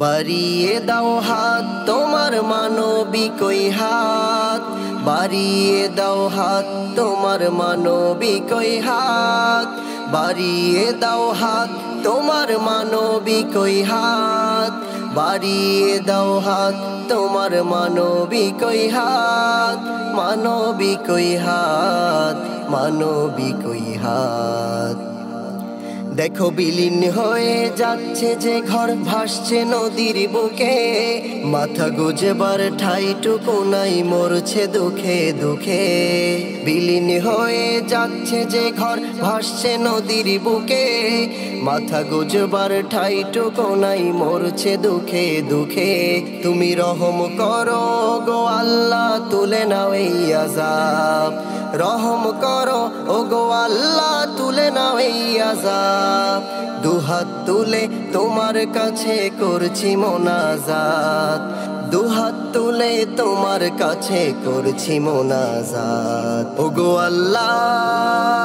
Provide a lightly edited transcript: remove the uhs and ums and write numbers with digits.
বাড়িয়ে দাও হাত তোমার মানবিক ওই হাত, বাড়িয়ে দাও হাত তোমার মানবিক ওই হাত, বাড়িয়ে দাও হাত তোমার মানবিক ওই হাত, বাড়িয়ে দাও হাত তোমার মানবিক ওই হাত, মানবিক ওই হাত, মানবিক ওই হাত। দেখো বিলীন হয়ে যাচ্ছে যে ঘর, ভাসছে নদীর বুকে, মাথা গোজবার ঠাইটুকু নাই, মরছে দুঃখে দুঃখে। বিলীন হয়ে যাচ্ছে যে ঘর, ভাসছে নদীর বুকে, মাথা গোজবার ঠাইটুকু নাই, মরছে দুঃখে দুঃখে। তুমি রহম করো গো আল্লাহ, তুলে নাও এই আযাব, রহম করো ও গো আল্লাহ, তুলে নাও এই আযাব। দুহাত তুলে তোমার কাছে করছি মোনাজাত, দুহাত তুলে তোমার কাছে করছি মোনাজাত। ও গো আল্লাহ